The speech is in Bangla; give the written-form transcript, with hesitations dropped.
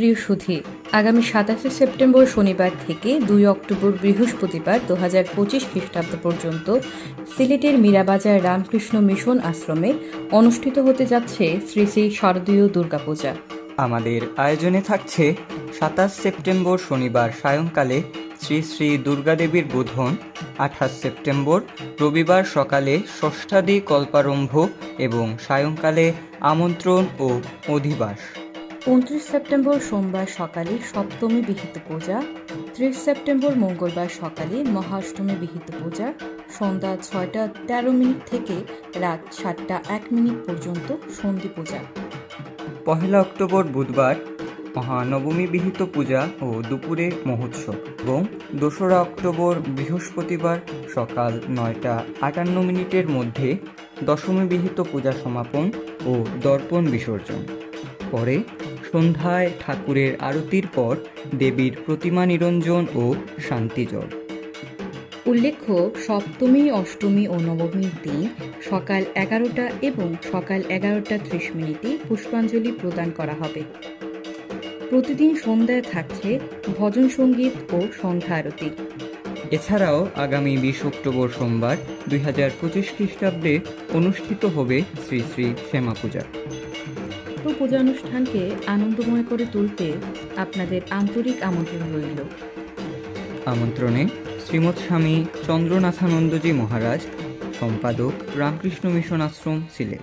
প্রিয় সুধী, আগামী ২৭ সেপ্টেম্বর শনিবার থেকে ২ অক্টোবর বৃহস্পতিবার ২০২৫ খ্রিস্টাব্দ পর্যন্ত সিলেটের মীরাবাজার রামকৃষ্ণ মিশন আশ্রমে অনুষ্ঠিত হতে যাচ্ছে শ্রী শ্রী শারদীয় দুর্গাপূজা। আমাদের আয়োজনে থাকছে ২৭ সেপ্টেম্বর শনিবার সায়ংকালে শ্রী শ্রী দুর্গাদেবীর বোধন, ২৮ সেপ্টেম্বর রবিবার সকালে ষষ্ঠাদি কল্পারম্ভ এবং সায়ংকালে আমন্ত্রণ ও অধিবাস। ২৯ সেপ্টেম্বর সোমবার সকালে সপ্তমী বিহিত পূজা, ৩০ সেপ্টেম্বর মঙ্গলবার সকালে মহাষ্টমী বিহিত পূজা, সন্ধ্যা ৬টা ১৩ মিনিট থেকে রাত ৭টা ১ মিনিট পর্যন্ত সন্ধি পূজা। ১ অক্টোবর বুধবার মহানবমী বিহিত পূজা ও দুপুরে মহোৎসব এবং ২রা অক্টোবর বৃহস্পতিবার সকাল ৯টা ৫৮ মিনিটের মধ্যে দশমী বিহিত পূজা সমাপন ও দর্পণ বিসর্জন। পরে সন্ধ্যায় ঠাকুরের আরতির পর দেবীর প্রতিমা নিরঞ্জন ও শান্তিজল। উল্লেখ্য, সপ্তমী, অষ্টমী ও নবমীর দিন সকাল ১১টা এবং সকাল ১১টা ৩০ মিনিটে পুষ্পাঞ্জলি প্রদান করা হবে। প্রতিদিন সন্ধ্যায় থাকছে ভজন সঙ্গীত ও সন্ধ্যা আরতি। এছাড়াও আগামী ২০ অক্টোবর সোমবার ২০২৫ খ্রিস্টাব্দে অনুষ্ঠিত হবে শ্রী শ্রী শ্যামা পূজা। পূজা অনুষ্ঠানকে আনন্দময় করে তুলতে আপনাদের আন্তরিক আমন্ত্রণ রইল। আমন্ত্রণে শ্রীমৎ স্বামী চন্দ্রনাথানন্দজি মহারাজ, সম্পাদক রামকৃষ্ণ মিশন আশ্রম, সিলেট।